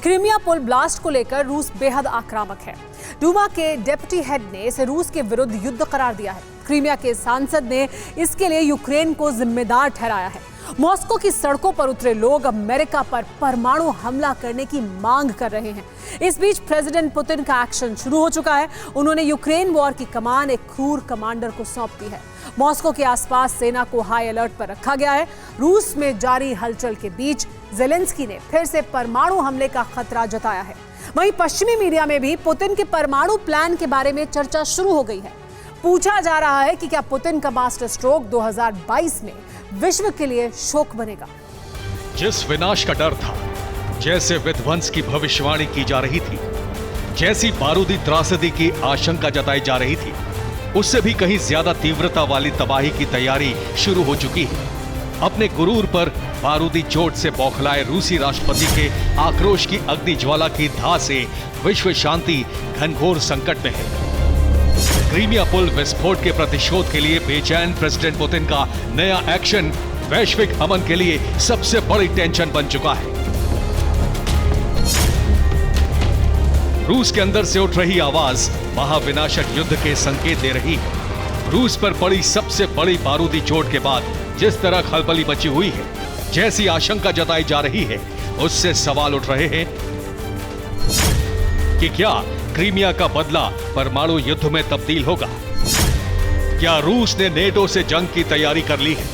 Crimea पुल blast को लेकर रूस बेहद आक्रामक है। डूमा के डेप्यूटी हेड ने इसे रूस के विरुद्ध युद्ध करार दिया है। क्रीमिया के सांसद ने इसके लिए यूक्रेन को जिम्मेदार ठहराया है। मॉस्को की सड़कों पर उतरे लोग अमेरिका पर परमाणु हमला करने की मांग कर रहे हैं। इस बीच प्रेसिडेंट पुतिन का एक्शन शुरू हो चुका है। उन्होंने यूक्रेन वॉर की कमान एक क्रूर कमांडर को सौंप दी है। मॉस्को के आसपास सेना को हाई अलर्ट पर रखा गया है। रूस में जारी हलचल के बीच ज़ेलेंस्की ने फिर से परमाणु हमले का खतरा जताया है। वहीं पश्चिमी मीडिया में भी पुतिन के परमाणु प्लान के बारे में चर्चा शुरू हो गई है। पूछा जा रहा है कि क्या पुतिन का मास्टर स्ट्रोक 2022 में विश्व के लिए शोक बनेगा। जिस विनाश का डर था, जैसे विध्वंस की भविष्यवाणी की जा रही थी, जैसी बारूदी त्रासदी की आशंका जताई जा रही थी, उससे भी कहीं ज्यादा तीव्रता वाली तबाही की तैयारी शुरू हो चुकी है। अपने गुरूर पर बारूदी चोट से बौखलाए रूसी राष्ट्रपति के आक्रोश की अग्नि ज्वाला की धा से विश्व शांति घनघोर संकट में है। क्रीमिया पुल विस्फोट के प्रतिशोध के लिए बेचैन प्रेसिडेंट पुतिन का नया एक्शन वैश्विक अमन के लिए सबसे बड़ी टेंशन बन चुका है। रूस के अंदर से उठ रही आवाज महाविनाशक युद्ध के संकेत दे रही है। रूस पर पड़ी सबसे बड़ी बारूदी चोट के बाद जिस तरह खलबली मची हुई है, जैसी आशंका जताई जा रही है, उससे सवाल उठ रहे हैं कि क्या क्रीमिया का बदला परमाणु युद्ध में तब्दील होगा? क्या रूस ने नेटो से जंग की तैयारी कर ली है?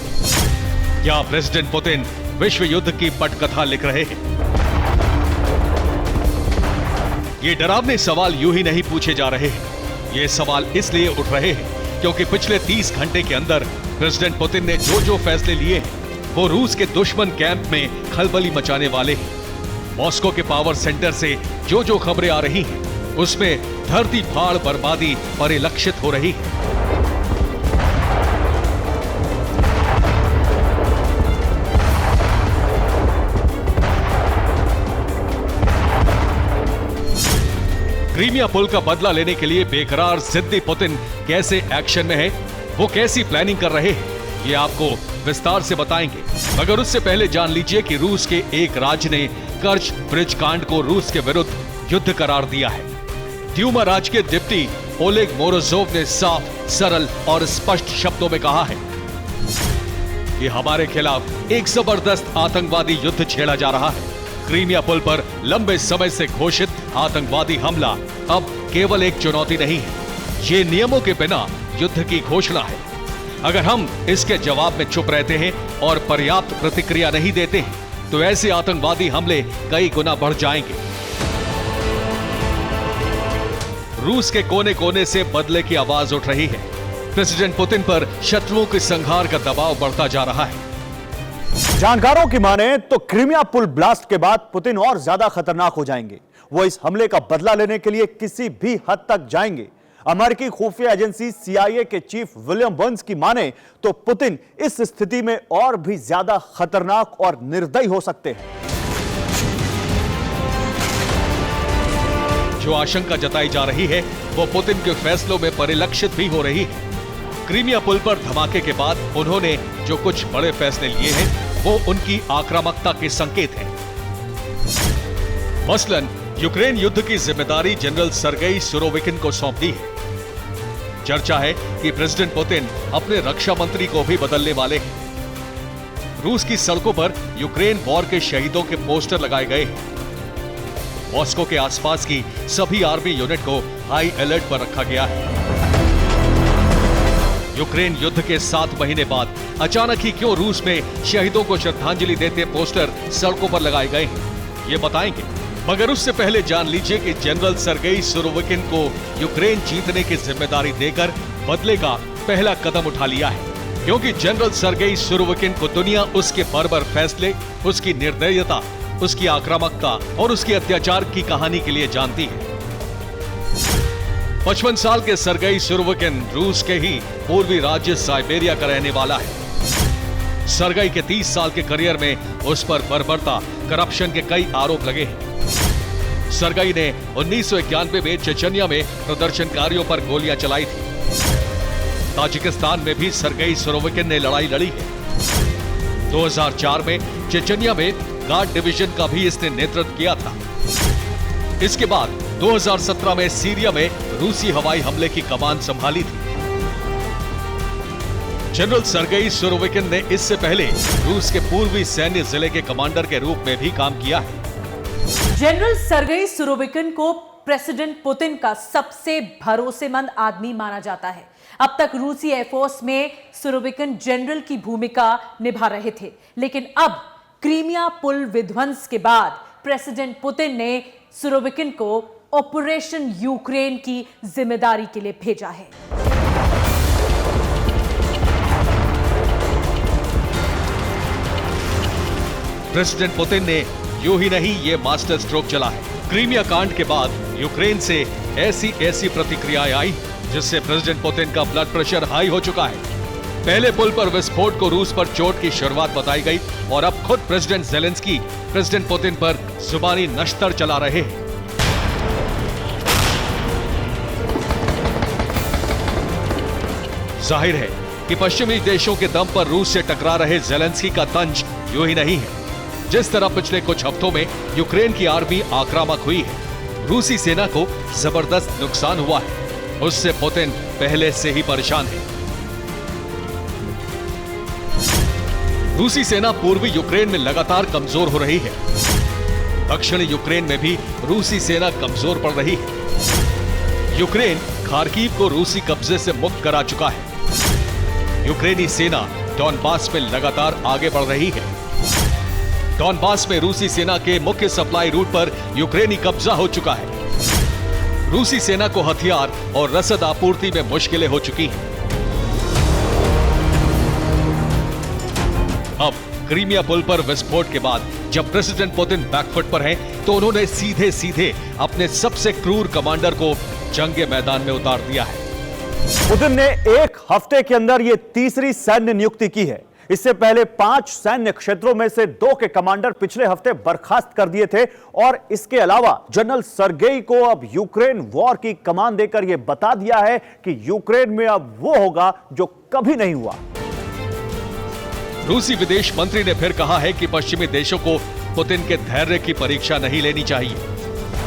क्या प्रेसिडेंट पुतिन विश्व युद्ध की पटकथा लिख रहे हैं? ये डरावने सवाल यूं ही नहीं पूछे जा रहे हैं। ये सवाल इसलिए उठ रहे हैं क्योंकि पिछले 30 घंटे के अंदर प्रेसिडेंट पुतिन ने जो फैसले लिए हैं, वो रूस के दुश्मन कैंप में खलबली मचाने वाले हैं। मॉस्को के पावर सेंटर से जो खबरें आ रही हैं, उसमें धरती फाड़ बर्बादी परिलक्षित हो रही है। क्रीमिया पुल का बदला लेने के लिए बेकरार जिद्दी पुतिन कैसे एक्शन में है, वो कैसी प्लानिंग कर रहे हैं, ये आपको विस्तार से बताएंगे। मगर उससे पहले जान लीजिए कि रूस के एक राज्य ने कर्च ब्रिज कांड को रूस के विरुद्ध युद्ध करार दिया है। ड्यूमा राज्य के डिप्टी ओलेग मोरोजोव ने साफ, सरल और स्पष्ट शब्दों में कहा है कि हमारे खिलाफ एक जबरदस्त आतंकवादी युद्ध छेड़ा जा रहा है। क्रीमिया पुल पर लंबे समय से घोषित आतंकवादी हमला अब केवल एक चुनौती नहीं है, ये नियमों के बिना युद्ध की घोषणा है। अगर हम इसके जवाब में चुप रहते हैं और पर्याप्त प्रतिक्रिया नहीं देते हैं, तो ऐसे आतंकवादी हमले कई गुना बढ़ जाएंगे। रूस के कोने कोने से बदले की आवाज उठ रही है। प्रेसिडेंट पुतिन पर शत्रुओं के संहार का दबाव बढ़ता जा रहा है। जानकारों की माने तो क्रीमिया पुल ब्लास्ट के बाद पुतिन और ज्यादा खतरनाक हो जाएंगे। वो इस हमले का बदला लेने के लिए किसी भी हद तक जाएंगे। अमेरिकी खुफिया एजेंसी CIA के चीफ विलियम बर्न्स की माने तो पुतिन इस स्थिति में और भी ज्यादा खतरनाक और निर्दयी हो सकते हैं। जो आशंका जताई जा रही है, वो पुतिन के फैसलों में परिलक्षित भी हो रही है। क्रीमिया पुल पर धमाके के बाद उन्होंने जो कुछ बड़े फैसले लिए हैं, वो उनकी आक्रामकता के संकेत हैं। मसलन यूक्रेन युद्ध की जिम्मेदारी जनरल सर्गेई सुरोविकिन को सौंप दी है। चर्चा है कि प्रेसिडेंट पुतिन अपने रक्षा मंत्री को भी बदलने वाले हैं। रूस की सड़कों पर यूक्रेन वॉर के शहीदों के पोस्टर लगाए गए हैं। मॉस्को के आसपास की सभी आर्मी यूनिट को हाई अलर्ट पर रखा गया है। यूक्रेन युद्ध के 7 महीने बाद अचानक ही क्यों रूस में शहीदों को श्रद्धांजलि देते पोस्टर सड़कों पर लगाए गए हैं, ये बताएंगे। मगर उससे पहले जान लीजिए कि जनरल सर्गेई सुरोविकिन को यूक्रेन जीतने की जिम्मेदारी देकर बदले का पहला कदम उठा लिया है, क्योंकि जनरल सर्गेई सुरोविकिन को दुनिया उसके बर्बर फैसले, उसकी निर्दयता, उसकी आक्रामकता और उसके अत्याचार की कहानी के लिए जानती है। 55 साल के सर्गेई सुरोविकिन रूस के ही पूर्वी राज्य साइबेरिया का रहने वाला है। सर्गेई के 30 साल के करियर में उस पर बर्बरता, करप्शन के कई आरोप लगे हैं। सर्गेई ने 1991 में चेचनिया में प्रदर्शनकारियों पर गोलियां चलाई थी। ताजिकिस्तान में भी सर्गेई सुरोविकिन ने लड़ाई लड़ी है। 2004 में चेचनिया में गार्ड डिवीजन का भी इसने नेतृत्व किया था। इसके बाद 2017 में सीरिया में रूसी हवाई हमले की कमान संभाली थी। जनरल सर्गेई सुरोविकिन ने इससे पहले रूस के पूर्वी सैन्य जिले के कमांडर के रूप में भी काम किया है। जनरल सर्गेई सुरोविकिन को प्रेसिडेंट पुतिन का सबसे भरोसेमंद आदमी माना जाता है। अब तक रूसी एयरफोर्स में सुरोविकिन जनरल की भूमिका निभा रहे थे, लेकिन अब क्रीमिया पुल विध्वंस के बाद प्रेसिडेंट पुतिन ने सुरोविकिन को ऑपरेशन यूक्रेन की जिम्मेदारी के लिए भेजा है। प्रेसिडेंट पुतिन ने यूं ही नहीं ये मास्टर स्ट्रोक चला है। क्रीमिया कांड के बाद यूक्रेन से ऐसी प्रतिक्रियाएं आई जिससे प्रेसिडेंट पुतिन का ब्लड प्रेशर हाई हो चुका है। पहले पुल पर विस्फोट को रूस पर चोट की शुरुआत बताई गई और अब खुद प्रेसिडेंट ज़ेलेंस्की प्रेसिडेंट पुतिन पर जुबानी नश्तर चला रहे हैं। जाहिर है कि पश्चिमी देशों के दम पर रूस से टकरा रहे ज़ेलेंस्की का तंज यूं ही नहीं है। जिस तरह पिछले कुछ हफ्तों में यूक्रेन की आर्मी आक्रामक हुई है, रूसी सेना को जबरदस्त नुकसान हुआ है, उससे पुतिन पहले से ही परेशान है। रूसी सेना पूर्वी यूक्रेन में लगातार कमजोर हो रही है। दक्षिणी यूक्रेन में भी रूसी सेना कमजोर पड़ रही है। यूक्रेन खार्किव को रूसी कब्जे से मुक्त करा चुका है। यूक्रेनी सेना डॉनबास में लगातार आगे बढ़ रही है। डॉनबास में रूसी सेना के मुख्य सप्लाई रूट पर यूक्रेनी कब्जा हो चुका है। रूसी सेना को हथियार और रसद आपूर्ति में मुश्किलें हो चुकी हैं। अब क्रीमिया पुल पर विस्फोट के बाद जब प्रेसिडेंट पुतिन बैकफुट पर हैं, तो उन्होंने सीधे सीधे अपने सबसे क्रूर कमांडर को जंग मैदान में उतार दिया है। पुतिन ने एक हफ्ते के अंदर यह तीसरी सैन्य नियुक्ति की है। इससे पहले 5 सैन्य क्षेत्रों में से 2 के कमांडर पिछले हफ्ते बर्खास्त कर दिए थे और इसके अलावा जनरल सर्गेई को अब यूक्रेन वॉर की कमान देकर यह बता दिया है कि यूक्रेन में अब वो होगा जो कभी नहीं हुआ। रूसी विदेश मंत्री ने फिर कहा है कि पश्चिमी देशों को पुतिन के धैर्य की परीक्षा नहीं लेनी चाहिए,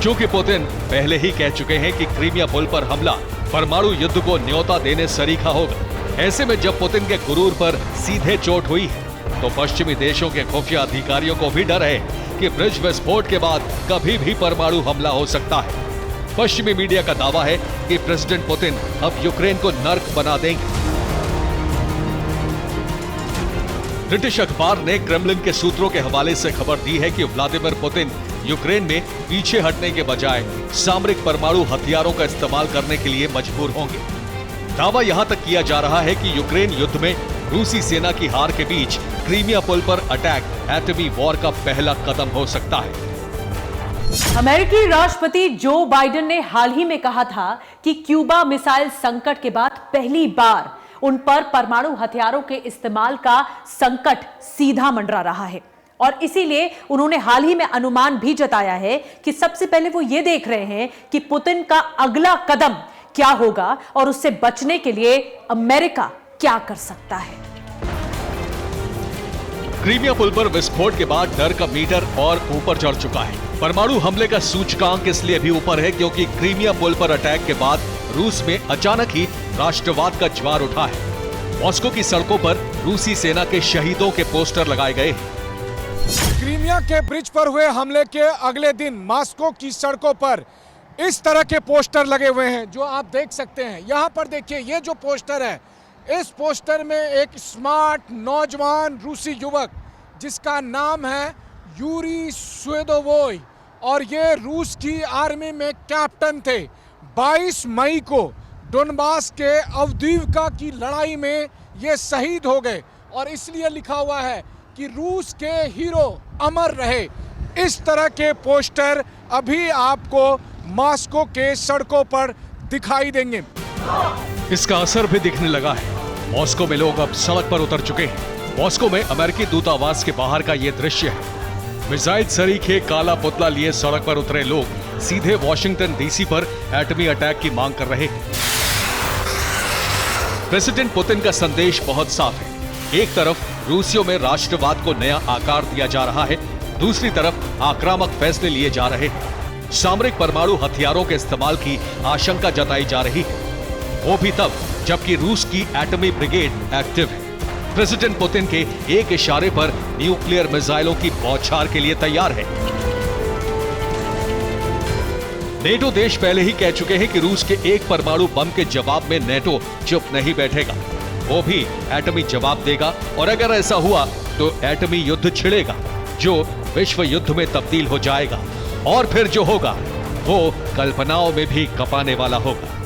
क्योंकि पुतिन पहले ही कह चुके हैं कि क्रीमिया पुल पर हमला परमाणु युद्ध को न्योता देने सरीखा होगा। ऐसे में जब पुतिन के गुरूर पर सीधे चोट हुई है, तो पश्चिमी देशों के खुफिया अधिकारियों को भी डर है कि ब्रिज विस्फोट के बाद कभी भी परमाणु हमला हो सकता है। पश्चिमी मीडिया का दावा है कि प्रेसिडेंट पुतिन अब यूक्रेन को नर्क बना देंगे। ब्रिटिश अखबार ने क्रेमलिन के सूत्रों के हवाले से खबर दी है कि व्लादिमीर पुतिन यूक्रेन में पीछे हटने के बजाय सामरिक परमाणु हथियारों का इस्तेमाल करने के लिए मजबूर होंगे। दावा यहां तक किया जा रहा है कि यूक्रेन युद्ध में रूसी सेना की हार के बीच क्रीमिया पुल पर अटैक एटमी वॉर का पहला कदम हो सकता है। अमेरिकी राष्ट्रपति जो बाइडेन ने हाल ही में कहा था कि क्यूबा मिसाइल संकट के बाद पहली बार उन पर परमाणु हथियारों के इस्तेमाल का संकट सीधा मंडरा रहा है, और इसीलिए उन्होंने हाल ही में अनुमान भी जताया है कि सबसे पहले वो ये देख रहे हैं कि पुतिन का अगला कदम क्या होगा और उससे बचने के लिए अमेरिका क्या कर सकता है। क्रीमिया पुल पर विस्फोट के बाद डर का मीटर और ऊपर चढ़ चुका है। परमाणु हमले का सूचकांक इसलिए भी ऊपर है क्योंकि क्रीमिया पुल पर अटैक के बाद रूस में अचानक ही राष्ट्रवाद का ज्वार उठा है। मॉस्को की सड़कों पर रूसी सेना के शहीदों के पोस्टर लगाए गए हैं। क्रीमिया के ब्रिज पर हुए हमले के अगले दिन मॉस्को की सड़कों पर इस तरह के पोस्टर लगे हुए हैं जो आप देख सकते हैं। यहाँ पर देखिए, ये जो पोस्टर है, इस पोस्टर में एक स्मार्ट नौजवान रूसी युवक जिसका नाम है यूरी स्वेदोवोय, और ये रूस की आर्मी में कैप्टन थे। 22 मई को डोनबास के अवदीवका की लड़ाई में ये शहीद हो गए, और इसलिए लिखा हुआ है कि रूस के हीरो अमर रहे। इस तरह के पोस्टर अभी आपको मॉस्को के सड़कों पर दिखाई देंगे। इसका असर भी दिखने लगा है। मॉस्को में लोग अब सड़क पर उतर चुके हैं। मॉस्को में अमेरिकी दूतावास के बाहर का ये दृश्य है। मिसाइल सरीखे काला पुतला लिए सड़क पर उतरे लोग सीधे वॉशिंगटन डीसी पर एटमी अटैक की मांग कर रहे हैं। प्रेसिडेंट पुतिन का संदेश बहुत साफ है। एक तरफ रूसियों में राष्ट्रवाद को नया आकार दिया जा रहा है, दूसरी तरफ आक्रामक फैसले लिए जा रहे हैं। सामरिक परमाणु हथियारों के इस्तेमाल की आशंका जताई जा रही है, वो भी तब जबकि रूस की एटमी ब्रिगेड एक्टिव है। प्रेसिडेंट पुतिन के एक इशारे पर न्यूक्लियर मिसाइलों की बौछार के लिए तैयार है। नेटो देश पहले ही कह चुके हैं कि रूस के एक परमाणु बम के जवाब में नेटो चुप नहीं बैठेगा, वो भी एटमी जवाब देगा। और अगर ऐसा हुआ तो एटमी युद्ध छिड़ेगा जो विश्व युद्ध में तब्दील हो जाएगा, और फिर जो होगा वो कल्पनाओं में भी कपाने वाला होगा।